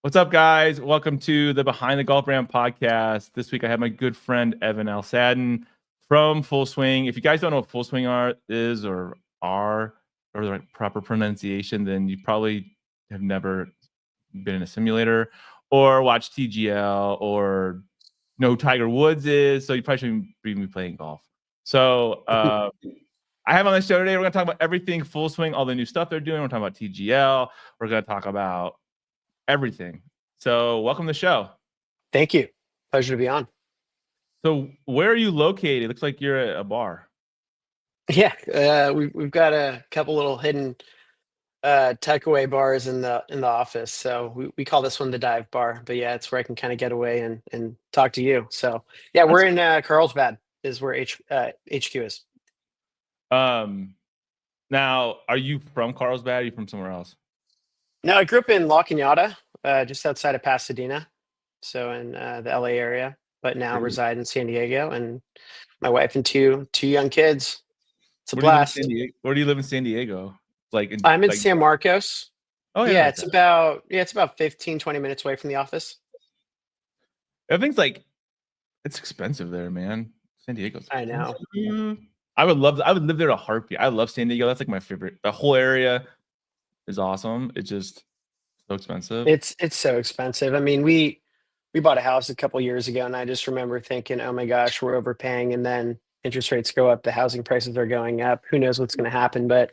What's up, guys? Welcome to the Behind the Golf Brand podcast. This week I have my good friend Evan Alsadin from Full Swing. If you guys don't know what Full Swing is or the right proper pronunciation, then you probably have never been in a simulator or watched TGL or know who Tiger Woods is. So you probably shouldn't be playing golf. So I have on the show today, we're going to talk about everything Full Swing, all the new stuff they're doing. We're talking about TGL. We're going to talk about everything. So welcome to the show. Thank you. Pleasure to be on. So where are you located? It looks like you're at a bar. Yeah, we've got a couple little hidden tuckaway bars in the office. So we call this one the dive bar. But yeah, it's where I can kind of get away and talk to you. So yeah, we're in Carlsbad is where HQ is. Now, are you from Carlsbad? Or are you from somewhere else? No, I grew up in La Cañada, just outside of Pasadena, so in the LA area, but now reside in San Diego, and my wife and two young kids. It's a blast. Where do you live in San Diego? I'm in San Marcos. Oh yeah, it's about 15, 20 minutes away from the office. Everything's it's expensive there, man. San Diego's expensive. I know. I would live there a heartbeat. I love San Diego. That's like my favorite. The whole area is awesome. It's just so expensive. It's so expensive. I mean, we bought a house a couple years ago, and I just remember thinking, oh my gosh, we're overpaying. And then interest rates go up, the housing prices are going up. Who knows what's going to happen? But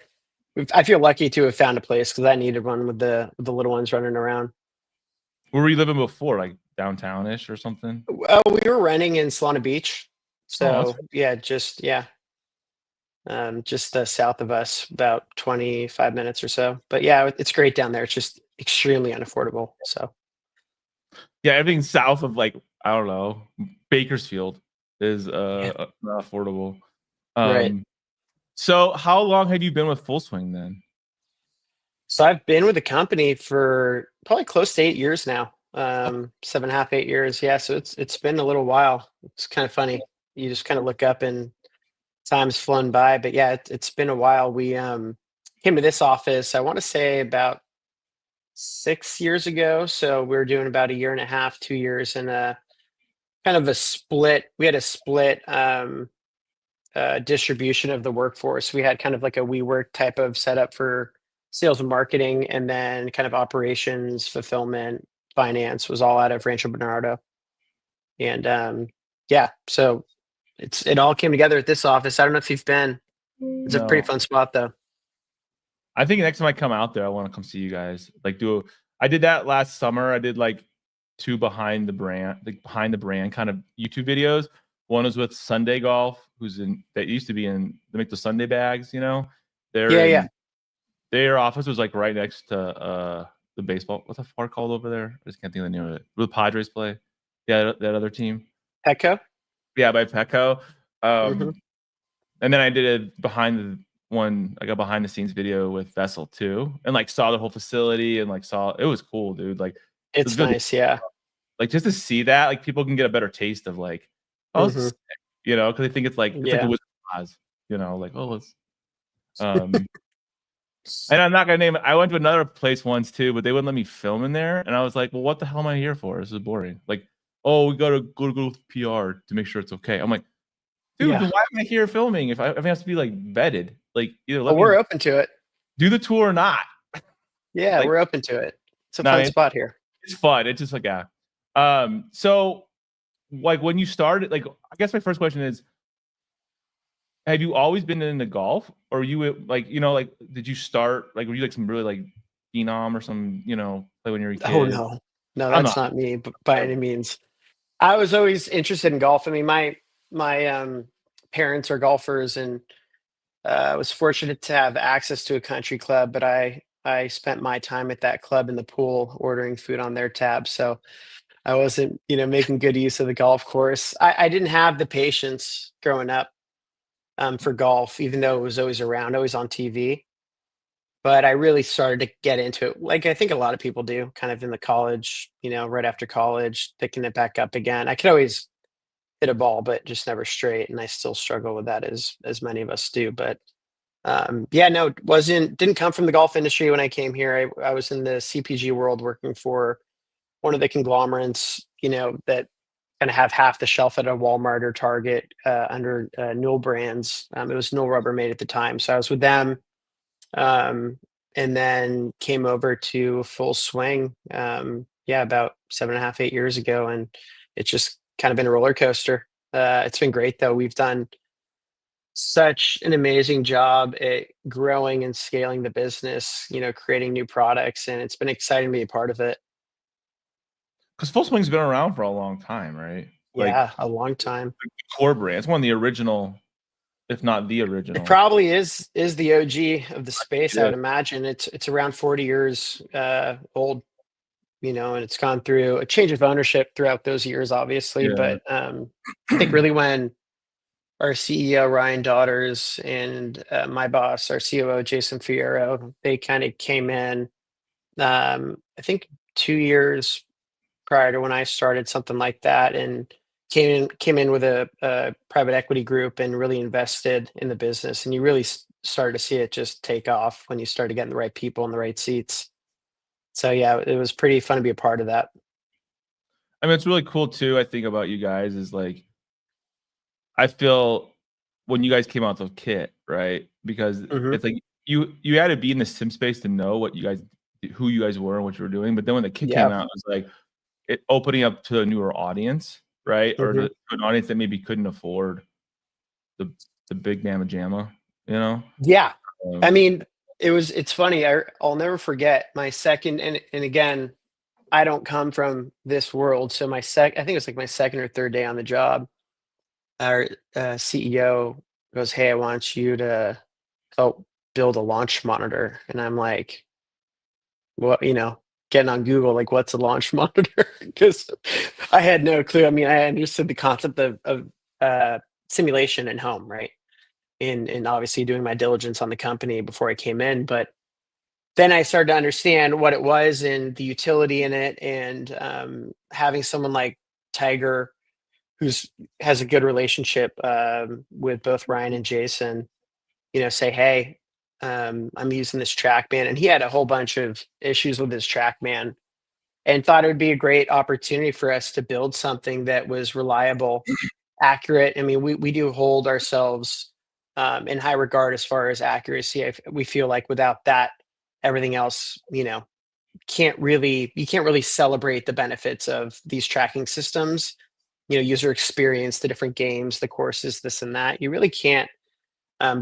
I feel lucky to have found a place because I needed one with the little ones running around. Where were you living before, like downtown-ish or something? We were renting in Solana Beach. So just south of us, about 25 minutes or so. But yeah, it's great down there. It's just extremely unaffordable. So yeah, everything south of I don't know, Bakersfield is not affordable. Right. So how long have you been with Full Swing then? So I've been with the company for probably close to 8 years now. 7.5, 8 years. Yeah. So it's been a little while. It's kind of funny. You just kind of look up and time's flown by, but yeah, it's been a while. We came to this office, I want to say about 6 years ago. So we were doing about 1.5 years, 2 years, and kind of a split. We had a split distribution of the workforce. We had kind of like a WeWork type of setup for sales and marketing, and then kind of operations, fulfillment, finance was all out of Rancho Bernardo. And so it all came together at this office. I don't know if you've been. It's a pretty fun spot though. I think next time I come out there, I want to come see you guys. I did that last summer. I did 2 behind the brand kind of YouTube videos. One was with Sunday Golf, that used to be in, they make the Sunday bags, Their office was right next to the baseball. What's the park called over there? I just can't think of the name of it. Where the Padres play. Yeah, that other team. Petco? Yeah, by Petco. And then I did I got behind the scenes video with Vessel too, and saw the whole facility and it was cool, dude. It's nice, yeah. Just to see that, people can get a better taste of this is sick, because they think it's like the Wizard of Oz, it's and I'm not gonna name it. I went to another place once too, but they wouldn't let me film in there, and I was like, well, what the hell am I here for? This is boring. Oh, we gotta go with PR to make sure it's okay. I'm like, dude, then why am I here filming if I have to be vetted? We're open to it. Do the tour or not. Yeah, we're open to it. It's a fun spot here. It's fun. It's just so when you started, I guess my first question is, have you always been into golf, or you did you start were you some really phenom or some play when you were a kid? Oh no, that's not me by any means. I was always interested in golf. I mean, my parents are golfers, and I was fortunate to have access to a country club, but I spent my time at that club in the pool ordering food on their tab. So I wasn't, making good use of the golf course. I didn't have the patience growing up for golf, even though it was always around, always on TV. But I really started to get into it, like I think a lot of people do, kind of in the college, right after college, picking it back up again. I could always hit a ball, but just never straight, and I still struggle with that as many of us do. But didn't come from the golf industry when I came here. I was in the CPG world working for one of the conglomerates, that kind of have half the shelf at a Walmart or Target under Newell Brands. It was Newell Rubbermaid at the time. So I was with them, and then came over to Full Swing, about 7.5, 8 years ago. And it's just kind of been a roller coaster. It's been great, though. We've done such an amazing job at growing and scaling the business, creating new products, and it's been exciting to be a part of it. Because Full Swing's been around for a long time, right? Like Yeah, a long time. the core brand. It's one of the original, if not the It original. probably is the OG of the space. I Yeah. would imagine it's around 40 years old, and it's gone through a change of ownership throughout those years, obviously. Yeah. But I think really when our CEO Ryan Daughters and my boss, our COO Jason Fierro, they kind of came in. I think 2 years prior to when I started, something like that, and came in with a private equity group and really invested in the business. And you really started to see it just take off when you started getting the right people in the right seats. So yeah, it was pretty fun to be a part of that. I mean, it's really cool too. I think about you guys is like, I feel when you guys came out with the kit, right? Because Hmm. it's like you had to be in the sim space to know who you guys were and what you were doing. But then when the kit came Yeah. out, it was like it opening up to a newer audience, right? Or Hmm. to an audience that maybe couldn't afford the big mamma jamma, you know? Yeah. I Um, mean, it's funny. I'll never forget my second, and again, I don't come from this world. So I think it was like my second or third day on the job. Our CEO goes, "Hey, I want you to help build a launch monitor." And I'm like, "Well, getting on Google, like, what's a launch monitor?" Because I had no clue. I mean, I understood the concept of simulation in home, right? And obviously doing my diligence on the company before I came in, but then I started to understand what it was and the utility in it, and having someone like Tiger, who's has a good relationship with both Ryan and Jason, say, "Hey, I'm using this TrackMan," and he had a whole bunch of issues with his TrackMan, and thought it would be a great opportunity for us to build something that was reliable, accurate. I mean, we do hold ourselves in high regard as far as accuracy. We feel like without that, everything else, you can't really celebrate the benefits of these tracking systems. User experience, the different games, the courses, this and that. You really can't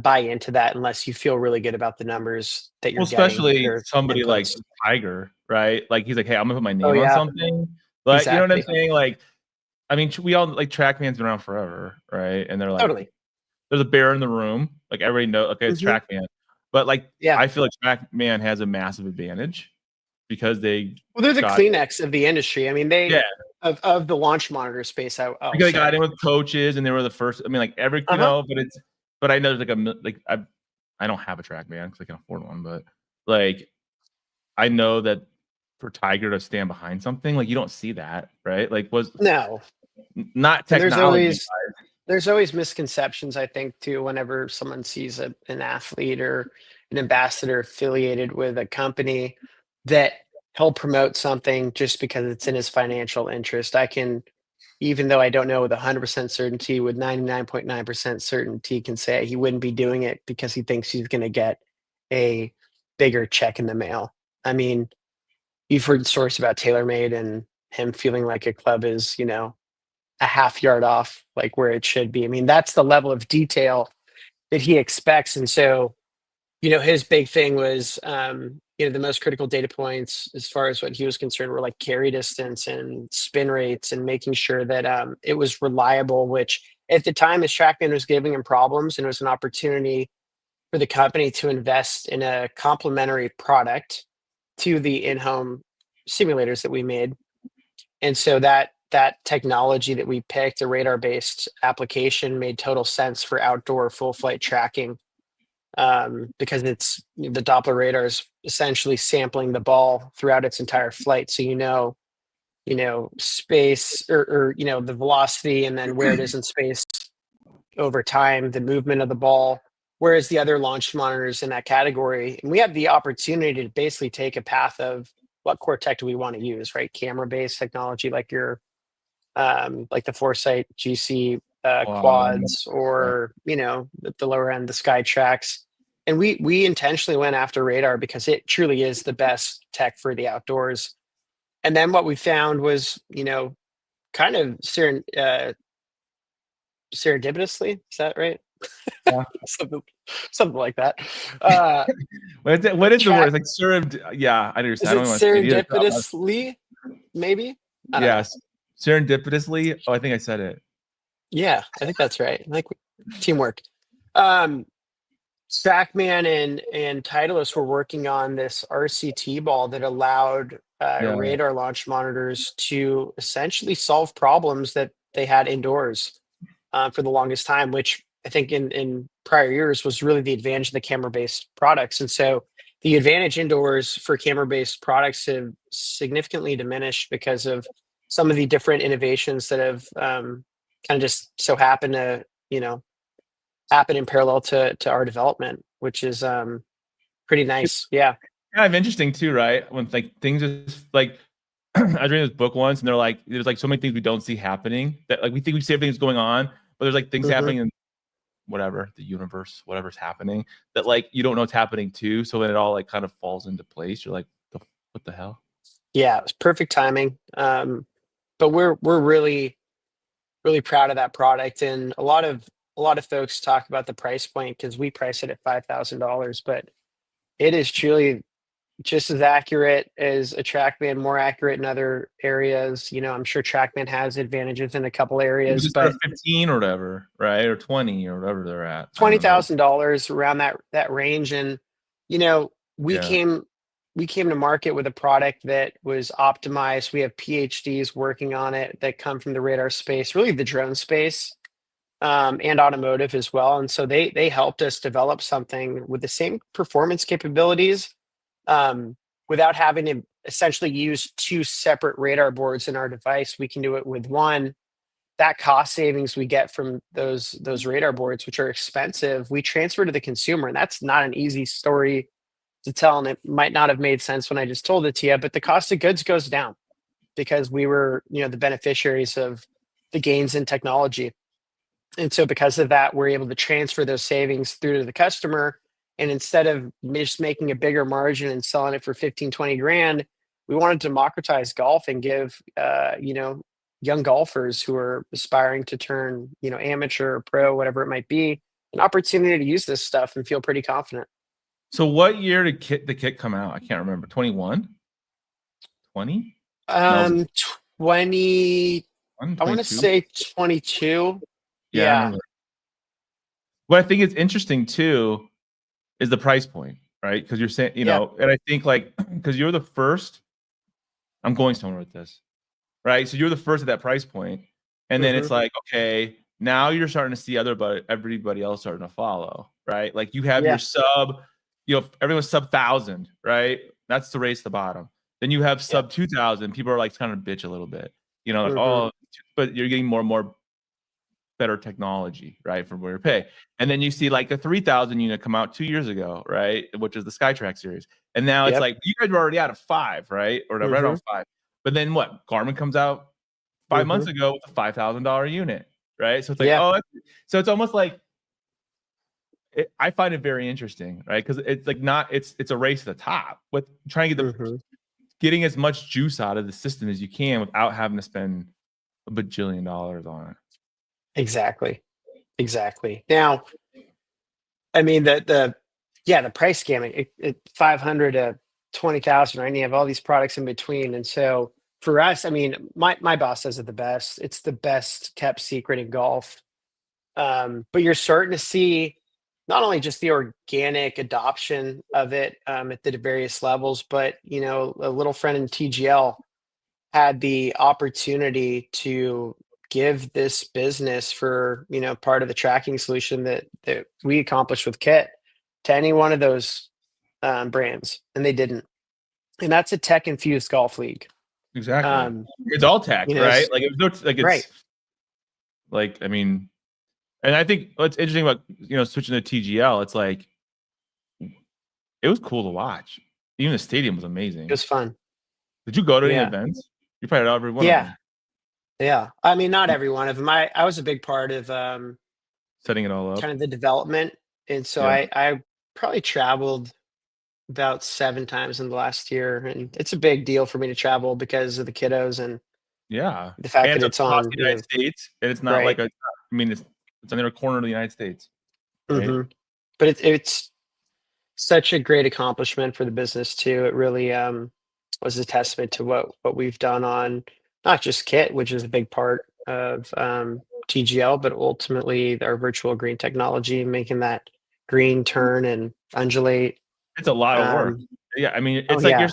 buy into that unless you feel really good about the numbers that well, you're getting, that especially are somebody like inputs. Tiger, right? Like he's like, "Hey, I'm gonna put my Oh name on yeah, something." But you know what I'm exactly, saying? Like, I mean, we all like TrackMan's been around forever, right? And they're like, totally. there's a bear in the room. Like everybody know, okay, it's Hmm. TrackMan. But like, Yeah. I feel like TrackMan has a massive advantage because they Well, they're the got Kleenex of the industry. I mean, yeah, of the launch monitor space. I'll because they got say. in with coaches and they were the first. I mean, like every Uh huh. but I know there's like I don't have a TrackMan because I can afford one, but like I know that for Tiger to stand behind something, like you don't see that, right? Like was No, not and technology. there's always misconceptions, I think, too, whenever someone sees an athlete or an ambassador affiliated with a company, that he'll promote something just because it's in his financial interest. Even though I don't know with 100% certainty, with 99.9% certainty, can say he wouldn't be doing it because he thinks he's going to get a bigger check in the mail. I mean, you've heard stories about TaylorMade and him feeling like a club is, a half yard off, like where it should be. I mean, that's the level of detail that he expects. And so, his big thing was, the most critical data points as far as what he was concerned were like carry distance and spin rates, and making sure that it was reliable, which at the time his TrackMan was giving him problems, and it was an opportunity for the company to invest in a complementary product to the in-home simulators that we made. And so that technology that we picked, a radar-based application, made total sense for outdoor full flight tracking, because the Doppler radar is essentially sampling the ball throughout its entire flight. So space, or the velocity, and then where it is in space over time, the movement of the ball. Whereas the other launch monitors in that category, and we have the opportunity to basically take a path of what core tech do we want to use, right? Camera based technology like your like the Foresight GC quads, or the lower end, the Sky Tracks. And we intentionally went after radar because it truly is the best tech for the outdoors. And then what we found was, kind of serendipitously, is that right? Yeah. something like that. What is the word? It's like served. Yeah, I understand. Is it serendipitously? Maybe. Yes, serendipitously. Oh, I think I said it. Yeah, I think that's right. Like teamwork. Trackman and Titleist were working on this RCT ball that allowed radar launch monitors to essentially solve problems that they had indoors for the longest time, which I think in prior years was really the advantage of the camera-based products. And so the advantage indoors for camera-based products have significantly diminished because of some of the different innovations that have kind of just so happen to, happen in parallel to our development, which is pretty nice. Yeah. Kind of interesting too, right? When like things just like I was reading this book once, and they're like, there's like so many things we don't see happening that like we think we see everything's going on, but there's like things happening in whatever the universe, whatever's happening that like you don't know what's happening too. So when it all like kind of falls into place, you're like, what the hell? Yeah, it was perfect timing. But we're really, really proud of that product, and a lot of folks talk about the price point because we price it at $5,000, but it is truly just as accurate as a TrackMan, more accurate in other areas. I'm sure TrackMan has advantages in a couple areas, but 15 or whatever, right? Or 20 or whatever they're at. $20,000 around that range. And we came to market with a product that was optimized. We have PhDs working on it that come from the radar space, really the drone space, and automotive as well. And so they helped us develop something with the same performance capabilities, without having to essentially use two separate radar boards in our device. We can do it with one. That cost savings we get from those radar boards, which are expensive, we transfer to the consumer. And that's not an easy story to tell. And it might not have made sense when I just told it to you, but the cost of goods goes down because we were, the beneficiaries of the gains in technology. And so because of that, we're able to transfer those savings through to the customer. And instead of just making a bigger margin and selling it for 15, 20 grand, we want to democratize golf and give, young golfers who are aspiring to turn, amateur or pro, whatever it might be, an opportunity to use this stuff and feel pretty confident. So what year did the kit come out? I can't remember. 21? 20? 20. I want to say 22. Yeah. What I think is interesting too is the price point, right? Because you're saying, and I think like, because you're the first, I'm going somewhere with this, right? So you're the first at that price point, and then it's like, okay, now you're starting to see everybody else starting to follow, right? Like you have your sub, everyone's sub 1,000, right? That's the race to the bottom. Then you have sub 2,000. People are like kind of bitch a little bit, like, but you're getting more and more better technology, right, for where you pay. And then you see like a 3,000 unit come out 2 years ago, right, which is the SkyTrack series. And now it's like you guys were already out of 5, right, or right on 5. But then what? Garmin comes out 5 months ago with a $5,000 unit, right? So it's like, so it's almost like I find it very interesting, right? Because it's like it's a race to the top with trying to get getting as much juice out of the system as you can without having to spend a bajillion dollars on it. Exactly. Now, I mean the price gamut, it 500 to 20,000, right? And you have all these products in between. And so for us, I mean, my boss says it the best. It's the best kept secret in golf. But you're starting to see not only just the organic adoption of it at the various levels, but a little friend in TGL had the opportunity to give this business for part of the tracking solution that we accomplished with Kit to any one of those brands, and they didn't. And that's a tech infused golf league. Exactly. It's all tech, right? Like it's right. Like I mean, and I think what's interesting about switching to TGL, it's like it was cool to watch. Even the stadium was amazing. It was fun. Did you go to any Yeah. events? You probably at every one of Yeah. them. Yeah. I mean, not every one of them. I was a big part of Setting it all up. kind of the development. And so Yeah. I probably traveled about 7 times in the last year. And it's a big deal for me to travel because of the kiddos and Yeah. the fact And that it's it's across on, the United States, and it's not right. like I mean, it's on the other corner of the United States, right? hmm But it's such a great accomplishment for the business too. It really was a testament to what we've done on not just Kit, which is a big part of TGL, but ultimately our virtual green technology, making that green turn and undulate. It's a lot of work. Um, Yeah, I mean, oh it's like you're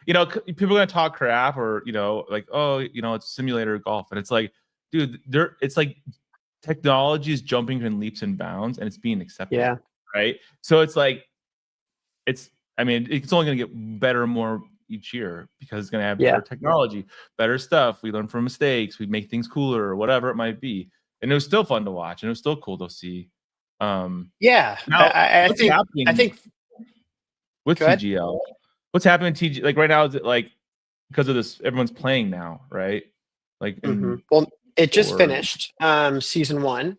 yeah, starting, people are gonna talk crap or, like, oh, it's simulator golf. And it's like, dude, it's like technology is jumping in leaps and bounds and it's being accepted, yeah, right? So it's like, I mean, it's only gonna get better and more each year because it's gonna have yeah, better technology, better stuff. We learn from mistakes, we make things cooler or whatever it might be. And it was still fun to watch and it was still cool to see. yeah. Now I what's think I happening think. with Go ahead. TGL? What's happening to TG? Like right now, is it like because of this, everyone's playing now, right? Like in Well, it just or finished season 1.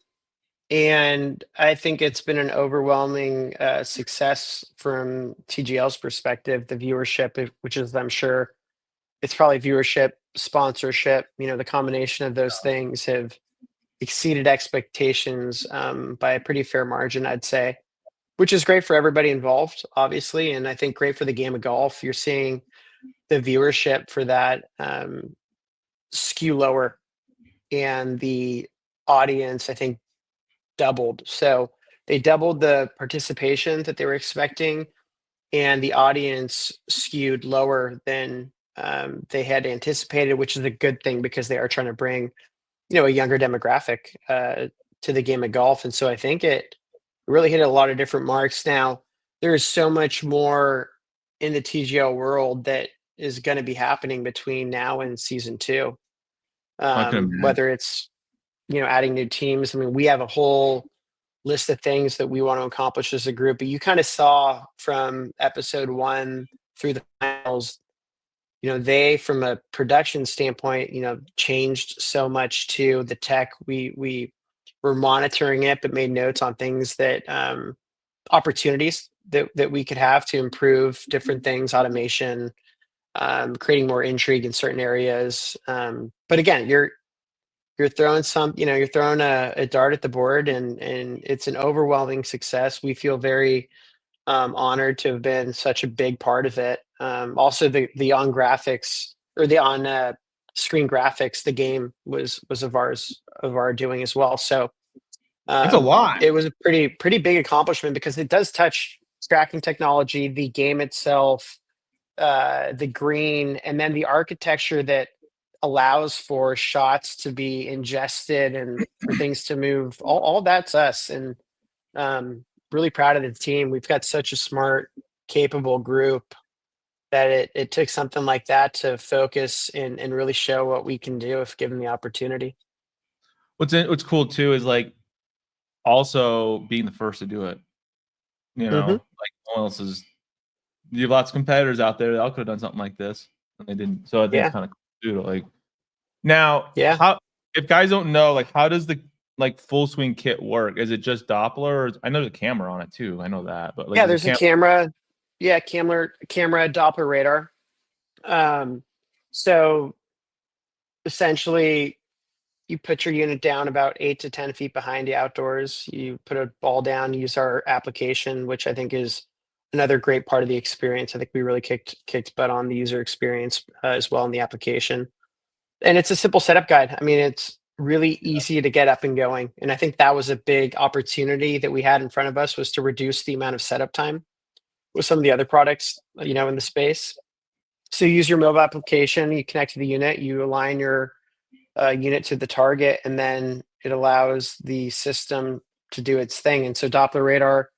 And I think it's been an overwhelming success from TGL's perspective. The viewership, which is, I'm sure, it's probably viewership, sponsorship. The combination of those things have exceeded expectations by a pretty fair margin, I'd say. Which is great for everybody involved, obviously, and I think great for the game of golf. You're seeing the viewership for that skew lower, and the audience, I think, doubled. So they doubled the participation that they were expecting, and the audience skewed lower than they had anticipated, which is a good thing because they are trying to bring a younger demographic to the game of golf. And so I think it really hit a lot of different marks. Now there is so much more in the TGL world that is going to be happening between now and season 2. I can imagine. Whether it's adding new teams. I mean, we have a whole list of things that we want to accomplish as a group. But you kind of saw from episode 1 through the finals, they, from a production standpoint, changed so much to the tech. We were monitoring it, but made notes on things that opportunities that we could have to improve different things, automation, creating more intrigue in certain areas. But again, you're throwing you're throwing a dart at the board, and it's an overwhelming success. We feel very honored to have been such a big part of it. Also, the on graphics, or the on screen graphics, the game was of our doing as well. So That's a lot. it was a pretty big accomplishment because it does touch tracking technology, the game itself, the green, and then the architecture that allows for shots to be ingested and for things to move. All that's us, and really proud of the team. We've got such a smart, capable group that it took something like that to focus and really show what we can do if given the opportunity. What's cool too is like also being the first to do it. hmm Like no one else is. You have lots of competitors out there that all could have done something like this, and they didn't. So I think it's Yeah, kind of cool too. Like now, yeah, how if guys don't know, like how does the like full swing kit work? Is it just Doppler? I know there's a camera on it too. I know that, but like yeah. there's a There's a camera. camera. Yeah, camera, Doppler radar. Um, so essentially, you put your unit down about 8 to 10 feet behind you outdoors. You put a ball down, use our application, which I think is another great part of the experience. I think we really kicked butt on the user experience as well in the application. And it's a simple setup guide. I mean, it's really easy to get up and going. And I think that was a big opportunity that we had in front of us, was to reduce the amount of setup time with some of the other products, in the space. So you use your mobile application, you connect to the unit, you align your unit to the target, and then it allows the system to do its thing. And so Doppler radar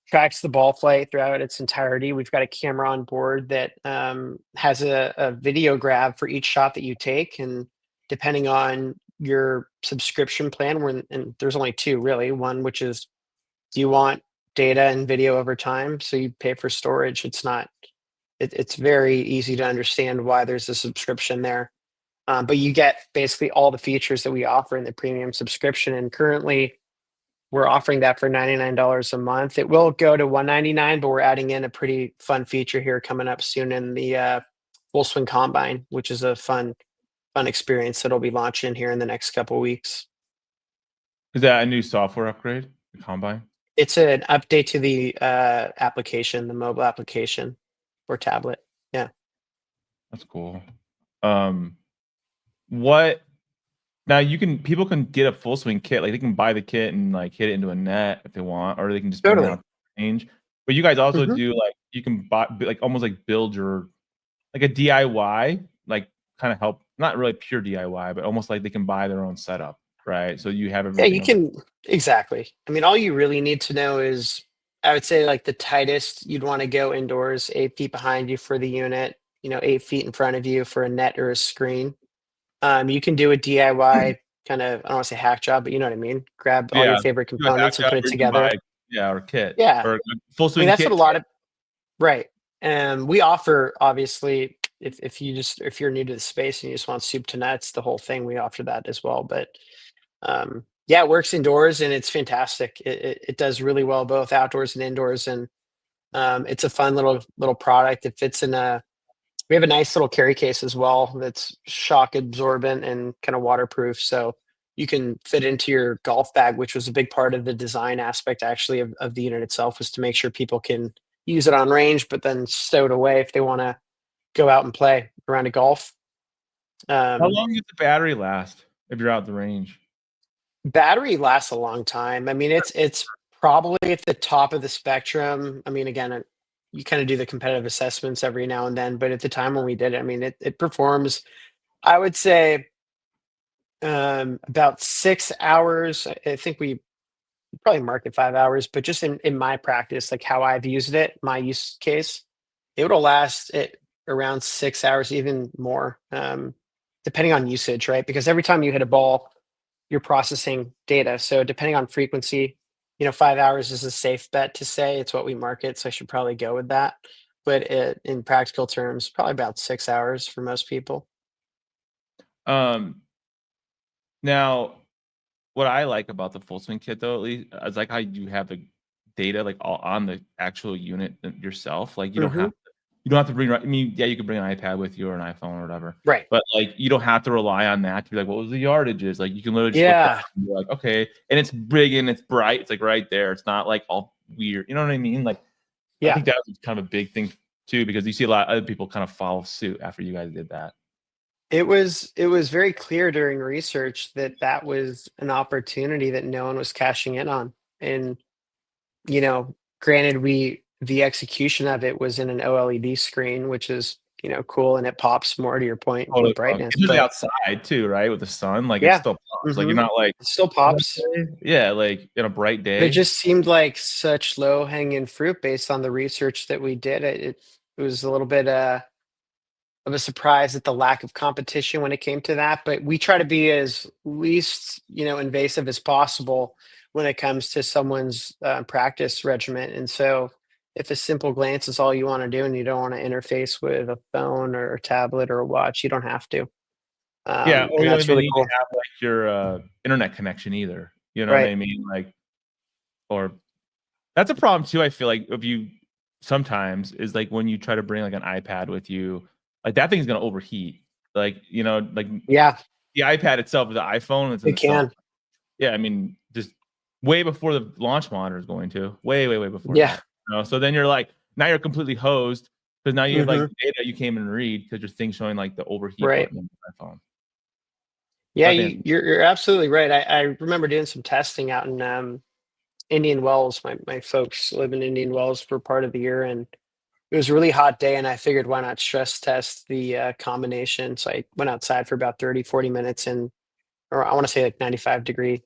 tracks the ball flight throughout its entirety. We've got a camera on board that has a video grab for each shot that you take, and depending on your subscription plan, and there's only two really. One, which is, do you want data and video over time? So you pay for storage. It's not it's very easy to understand why there's a subscription there. But you get basically all the features that we offer in the premium subscription. And currently we're offering that for $99 a month. It will go to $199, but we're adding in a pretty fun feature here coming up soon in the Full Swing Combine, which is a fun experience that'll be launching here in the next couple of weeks. Is that a new software upgrade, the Combine? It's an update to the application, the mobile application or tablet. Yeah. That's cool. What now people can get a Full Swing kit, like they can buy the kit and like hit it into a net if they want, or they can just bring it out the range. But you guys also do like you can buy like almost like build your like a DIY, like kind of help, not really pure DIY, but almost like they can buy their own setup, right? So you have everything. Yeah, you can exactly. I mean, all you really need to know is, I would say, like the tightest you'd want to go indoors, 8 feet behind you for the unit, 8 feet in front of you for a net or a screen. You can do a DIY kind of, I don't want to say hack job, but you know what I mean? Grab all your favorite components and put it together. Or kit. Yeah. Or Full Swing I mean, that's kit. what a lot of, right. We offer, obviously, if you're new to the space and you just want soup to nuts, the whole thing, we offer that as well. But yeah, it works indoors and it's fantastic. It does really well both outdoors and indoors, and it's a fun little product. It fits in we have a nice little carry case as well that's shock absorbent and kind of waterproof, so you can fit into your golf bag, which was a big part of the design aspect actually of the unit itself, was to make sure people can use it on range, but then stow it away if they want to go out and play around a golf. How long does the battery last if you're out the range? Battery lasts a long time. I mean, it's probably at the top of the spectrum. I mean, again, you kind of do the competitive assessments every now and then, but at the time when we did it, I mean, it performs, I would say, about 6 hours. I think we probably market 5 hours, but just in my practice, like how I've used it, my use case, it would last it around 6 hours, even more, depending on usage, right? Because every time you hit a ball, you're processing data. So depending on frequency, 5 hours is a safe bet to say. It's what we market, so I should probably go with that. But in practical terms, probably about 6 hours for most people. Now, what I like about the Full Swing kit, though, at least, is like how you have the data like all on the actual unit yourself. Like you don't have to bring. I mean, yeah, you can bring an iPad with you or an iPhone or whatever. Right. But like you don't have to rely on that to be like, what was the yardages? Like you can literally just look at it and be like, okay, and it's big and it's bright. It's like right there. It's not like all weird. You know what I mean? Like, I think that was kind of a big thing too, because you see a lot of other people kind of follow suit after you guys did that. It was very clear during research that was an opportunity that no one was cashing in on. And, granted, the execution of it was in an OLED screen, which is, cool, and it pops more, to your point, with brightness. Especially outside too, right? With the sun, like it still pops. Like you're not like it still pops. Yeah, like in a bright day. But it just seemed like such low hanging fruit based on the research that we did. It was a little bit of a surprise at the lack of competition when it came to that. But we try to be as least, invasive as possible when it comes to someone's practice regimen. And so if a simple glance is all you want to do and you don't want to interface with a phone or a tablet or a watch, you don't have to. Or you that's don't even really need cool. to have like your internet connection either. You know what I mean? Like, or that's a problem too. I feel like if you sometimes is like when you try to bring like an iPad with you, like that thing's gonna overheat. Like the iPad itself, the iPhone, it's in the sun. Yeah, I mean, just way before the launch monitor is going to, way before. Yeah. That, So then you're like, now you're completely hosed because now you have like data you can't even read because your thing's showing like the overheat button on the iPhone. Yeah, you're absolutely right. I remember doing some testing out in Indian Wells. My folks live in Indian Wells for part of the year, and it was a really hot day, and I figured why not stress test the combination. So I went outside for about 30, 40 minutes or I want to say like 95-degree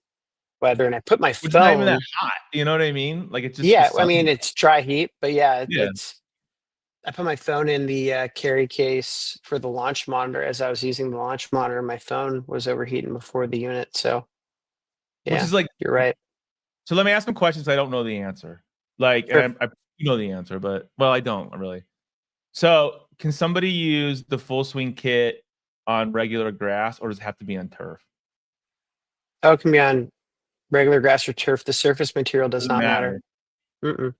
weather, and I put my phone. It's not even that hot. You know what I mean? Like it's just I mean, it's dry heat, but I put my phone in the carry case for the launch monitor. As I was using the launch monitor, my phone was overheating before the unit. So, which is like, you're right. So let me ask some questions I don't know the answer. Like, and I know the answer, but I don't really. So can somebody use the full swing kit on regular grass, or does it have to be on turf? Oh, it can be on regular grass or turf. The surface material does Doesn't not matter. matter.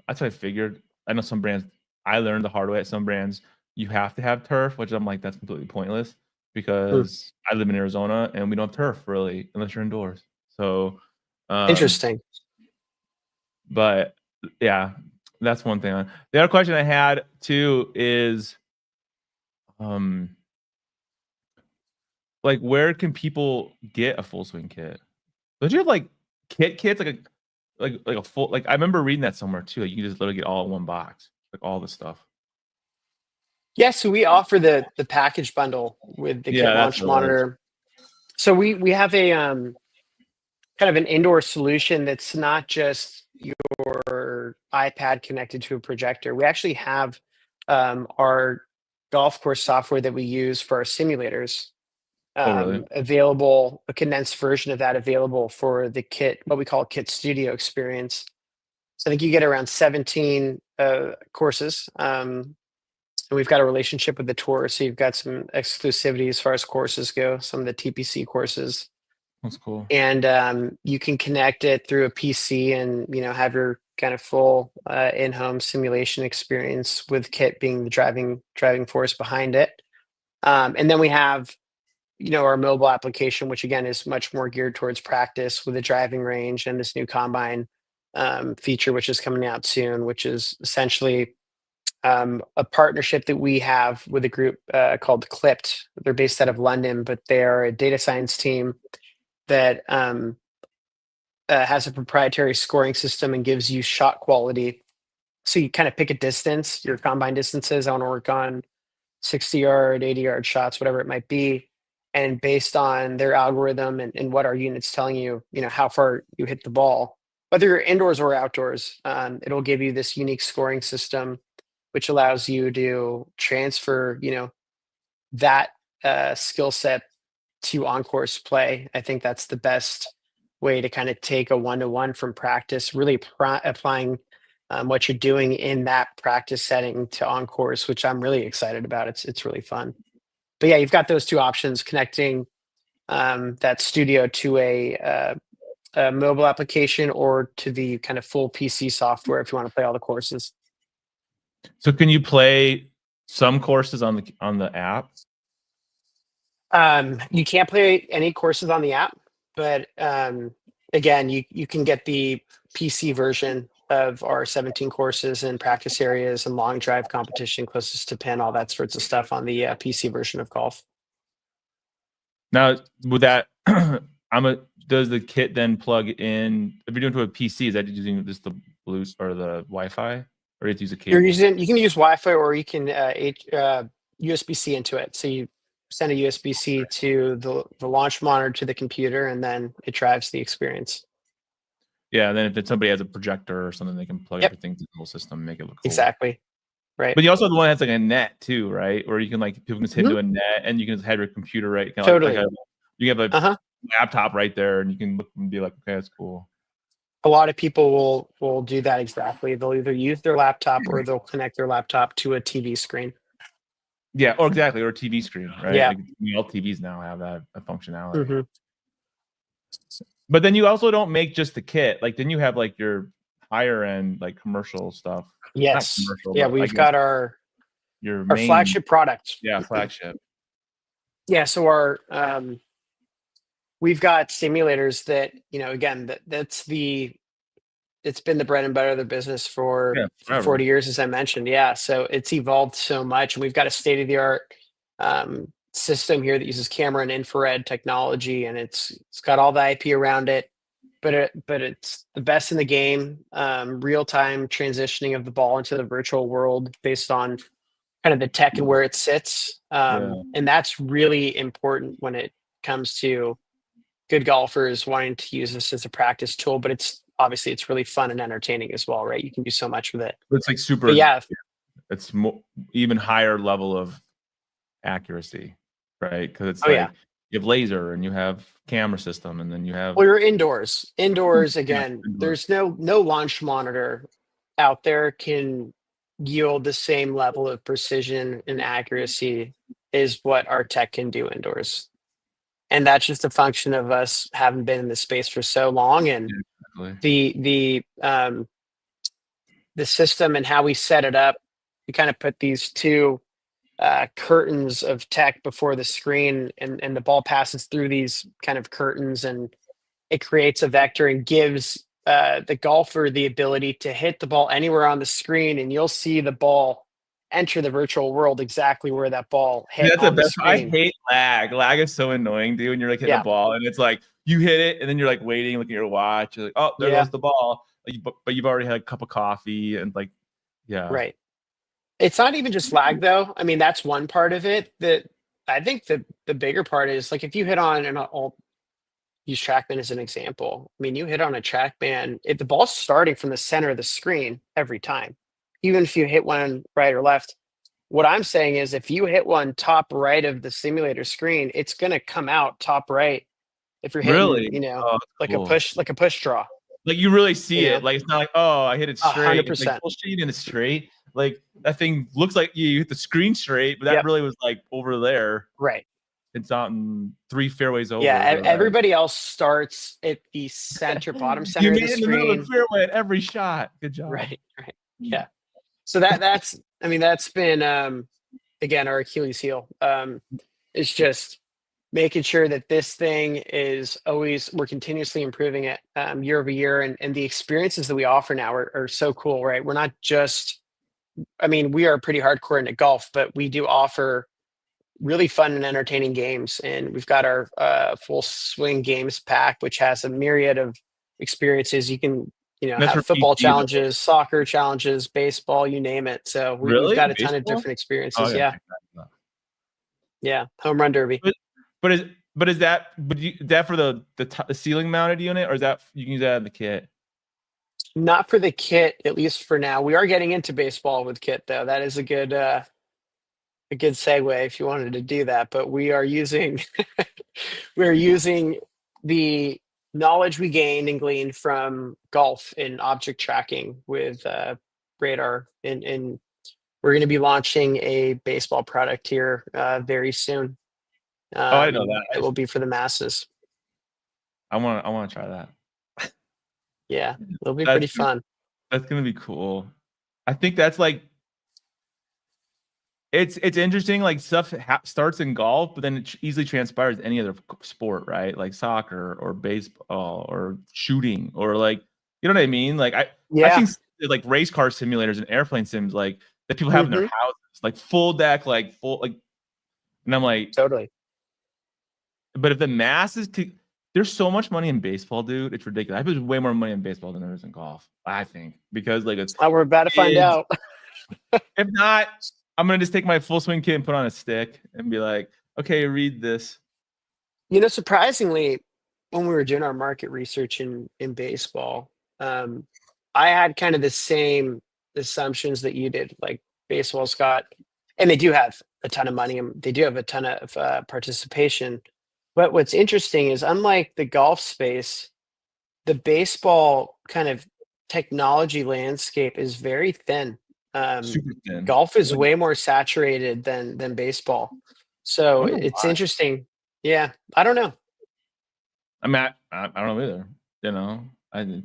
That's what I figured. I know some brands, I learned the hard way at some brands, you have to have turf, which I'm like, that's completely pointless because I live in Arizona and we don't have turf really unless you're indoors. So, Interesting. but yeah, that's one thing. The other question I had too is, like, where can people get a full swing kit? Don't you have like kits, like a full, like I remember reading that somewhere too. Like you can just literally get all in one box, like all the stuff. Yeah, so we offer the package bundle with the kit Yeah, that's launch what it was. monitor. So we have a kind of an indoor solution that's not just your iPad connected to a projector. We actually have our golf course software that we use for our simulators Oh, really? available, a condensed version of that available for the kit, what we call Kit Studio experience. So I think you get around 17 courses. And we've got a relationship with the tour, so you've got some exclusivity as far as courses go, some of the TPC courses. That's cool. And you can connect it through a PC and have your kind of full in-home simulation experience with Kit being the driving force behind it. And then we have our mobile application, which again is much more geared towards practice with a driving range and this new combine feature, which is coming out soon, which is essentially a partnership that we have with a group called Clipped. They're based out of London, but they are a data science team that has a proprietary scoring system and gives you shot quality. So you kind of pick a distance, your combine distances. I want to work on 60-yard, 80-yard shots, whatever it might be. And based on their algorithm and what our unit's telling you, how far you hit the ball, whether you're indoors or outdoors, it'll give you this unique scoring system, which allows you to transfer, that skill set to on-course play. I think that's the best way to kind of take a one-to-one from practice, really applying what you're doing in that practice setting to on-course, which I'm really excited about. It's really fun. But yeah, you've got those two options: connecting that studio to a mobile application or to the kind of full PC software if you want to play all the courses. So can you play some courses on the app? You can't play any courses on the app, but again, you can get the PC version of our 17 courses and practice areas and long drive competition closest to pin, all that sorts of stuff on the PC version of golf. Now, with that, does the kit then plug in? If you're doing it to a PC, is that using just the Bluetooth or the Wi-Fi, or do you have to use a cable? You can use Wi-Fi or you can USB-C into it. So you send a USB-C to the launch monitor to the computer, and then it drives the experience. Yeah, and then if somebody has a projector or something, they can plug everything to the whole system and make it look cool. Exactly. Right. But you also have the one that's like a net too, right? Where you can people can just hit into a net and you can just have your computer right. Totally. You have a laptop right there and you can look and be like, okay, that's cool. A lot of people will do that exactly. They'll either use their laptop or they'll connect their laptop to a TV screen. Yeah, or exactly, or a TV screen, right? Yeah. Like, all TVs now have that functionality. Mm-hmm. But then you also don't make just the kit. Like then you have like your higher end like commercial stuff. Yes. Yeah, we've got our flagship product. Yeah, flagship. Yeah, so our we've got simulators that, again, it's been the bread and butter of the business for 40 years, as I mentioned. Yeah, so it's evolved so much. We've got a state-of-the-art system here that uses camera and infrared technology, and it's got all the IP around it. But it's the best in the game. Real-time transitioning of the ball into the virtual world based on kind of the tech and where it sits, and that's really important when it comes to good golfers wanting to use this as a practice tool. But it's really fun and entertaining as well, right? You can do so much with it. It's like super. But yeah, it's even higher level of accuracy, right? Because it's you have laser and you have camera system, and then you have. Well, you're indoors. Indoors again. There's no launch monitor out there can yield the same level of precision and accuracy is what our tech can do indoors. And that's just a function of us having been in the space for so long, and the system and how we set it up. We kind of put these two curtains of tech before the screen, and the ball passes through these kind of curtains, and it creates a vector and gives the golfer the ability to hit the ball anywhere on the screen, and you'll see the ball enter the virtual world exactly where that ball hit. That's the on the best. I screen. hate lag. Lag is so annoying, dude. When you're like hitting a ball and it's like you hit it, and then you're like waiting, looking at your watch. You're like, oh, there goes the ball. Like, but you've already had a cup of coffee and like, Right. It's not even just lag though. I mean, that's one part of it. That I think the bigger part is, like, if you hit on, and I'll use TrackMan as an example. I mean, you hit on a TrackMan, if the ball's starting from the center of the screen every time, even if you hit one right or left. What I'm saying is, if you hit one top right of the simulator screen, it's going to come out top right. If you're hitting, like a push draw. Like you really see it. Like it's not like, oh, I hit it straight. 100%. It's like bullshit and it's straight. Like that thing looks like you hit the screen straight, but that really was like over there. Right. It's out in 3 fairways over. Yeah, everybody else starts at the bottom center of the screen. You made it in the middle of the fairway at every shot. Good job. Right. Yeah. So that's been again our Achilles heel. It's just making sure that this thing is always, we're continuously improving it year over year, and the experiences that we offer now are so cool, right? We're not just, I mean, we are pretty hardcore into golf, but we do offer really fun and entertaining games, and we've got our full swing games pack, which has a myriad of experiences. You can have football challenges, soccer challenges, baseball, you name it. So we've got a ton of different experiences. Yeah, home run derby. But is that for the ceiling mounted unit, or is that you can use that in the kit? Not for the kit, at least for now. We are getting into baseball with kit though. That is a good segue if you wanted to do that. But we are using the knowledge we gained and gleaned from golf and object tracking with radar, and we're going to be launching a baseball product here very soon. I know that it will be for the masses. I want to try that. Yeah, it'll be pretty fun. That's gonna be cool. I think that's like it's interesting. Like stuff starts in golf, but then it easily transpires any other sport, right? Like soccer or baseball or shooting or like, you know what I mean? Like I've seen like race car simulators and airplane sims like that people have in their houses, like full deck, like full like, and I'm like totally. But if the masses there's so much money in baseball, dude. It's ridiculous. I think there's way more money in baseball than there is in golf, I think, because like it's. We're about to find out. If not, I'm gonna just take my full swing kit and put on a stick and be like, okay, read this. Surprisingly, when we were doing our market research in baseball, I had kind of the same assumptions that you did. Like baseball's got, and they do have a ton of money, and they do have a ton of participation. But what's interesting is, unlike the golf space, the baseball kind of technology landscape is very thin. Super thin. Golf is way more saturated than baseball. So it's interesting. Yeah, I don't know. I mean, I don't know either.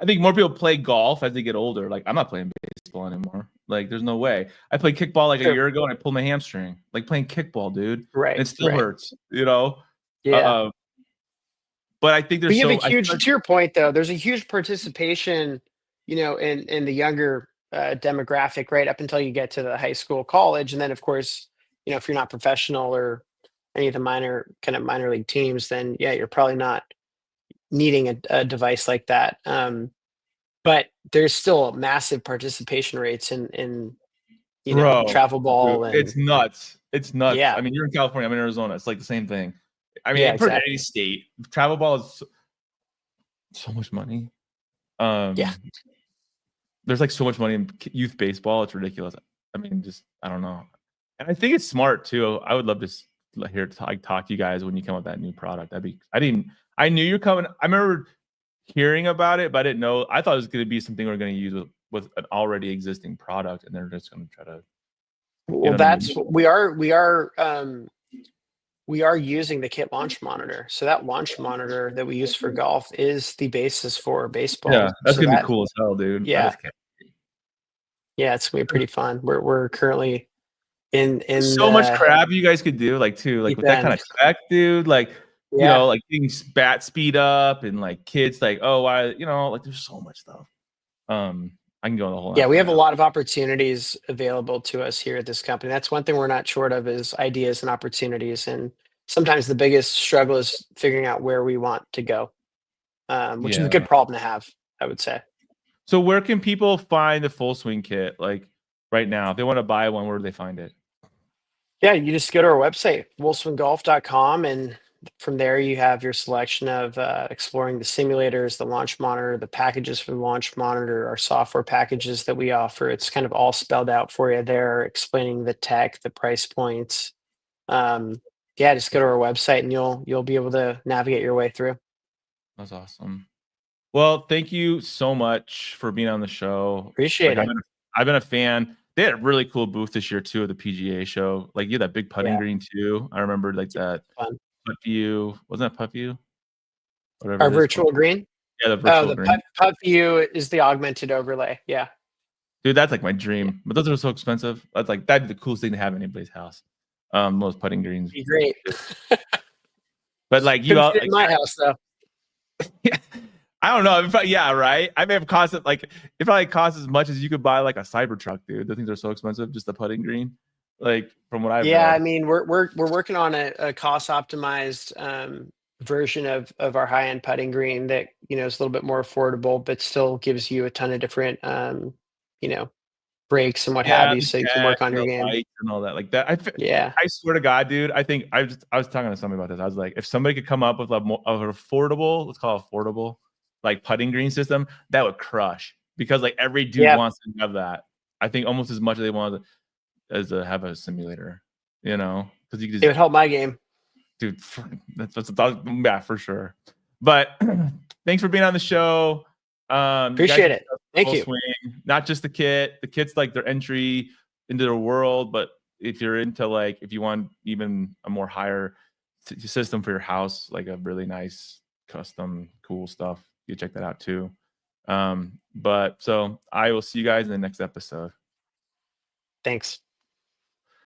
I think more people play golf as they get older. Like I'm not playing baseball anymore. Like there's no way. I played kickball like a year ago and I pulled my hamstring. Like playing kickball, dude. Right. And it still hurts. Yeah. But I think there's a huge, to your point though, there's a huge participation, in the younger demographic, right up until you get to the high school, college, and then of course, if you're not professional or any of the minor league teams, then you're probably not needing a device like that. But there's still massive participation rates in travel ball. Dude, it's nuts. It's nuts. Yeah. I mean, you're in California, I'm in Arizona. It's like the same thing. I mean, for any state, travel ball is so much money. There's like so much money in youth baseball. It's ridiculous. I mean, I don't know. And I think it's smart too. I would love to hear talk to you guys when you come up with that new product. I knew you're coming. I remember hearing about it, but I didn't know. I thought it was going to be something we're going to use with with an already existing product, and they're just going to try to. Well, we are using the kit launch monitor. So that launch monitor that we use for golf is the basis for baseball. Yeah, that's so gonna be cool as hell, dude. Yeah, yeah, it's gonna be pretty fun. We're currently in so much crap you guys could do, like too, like with that kind of tech, dude. Like, you know, like getting bat speed up and like kids, like, oh, like there's so much stuff. I can go on the whole. Yeah, we have a lot of opportunities available to us here at this company. That's one thing we're not short of is ideas and opportunities. And sometimes the biggest struggle is figuring out where we want to go, which is a good problem to have, I would say. So where can people find the Full Swing kit? Like right now, if they want to buy one, where do they find it? Yeah, you just go to our website, fullswinggolf.com, and from there you have your selection of exploring the simulators, the launch monitor, the packages for the launch monitor, our software packages that we offer. It's kind of all spelled out for you there, explaining the tech, the price points. Yeah, just go to our website and you'll be able to navigate your way through. That's awesome. Well, thank you so much for being on the show. Appreciate it. I've been a fan. They had a really cool booth this year too at the PGA show. Like you had that big putting green too. I remember like that. Putt View, wasn't that Putt View? Whatever. Our virtual green. Yeah, the virtual green. Putt View is the augmented overlay. Yeah. Dude, that's like my dream. But those are so expensive. That'd be the coolest thing to have in anybody's house. Those putting greens. Be great. But like you all, in my house though. Yeah. I don't know. Yeah, right. I may have cost it like it probably costs as much as you could buy like a Cybertruck, dude. The things are so expensive, just the putting green. Like from what I've read. I mean, we're working on a cost optimized version of our high end putting green that is a little bit more affordable, but still gives you a ton of different breaks and what have you, so you can work on your game and all that. Like that. I swear to God, dude. I think I was talking to somebody about this. I was like, if somebody could come up with of an affordable, let's call it affordable, like putting green system, that would crush because like every dude wants to have that. I think almost as much as they want as to have a simulator, because you could just, it would help my game, dude. Yeah, for sure. But thanks for being on the show. Appreciate it. Thank you. Swing, not just the kit. The kit's like their entry into their world, but if you're into like if you want even a more higher system for your house, like a really nice custom cool stuff, you check that out too. But so I will see you guys in the next episode. Thanks.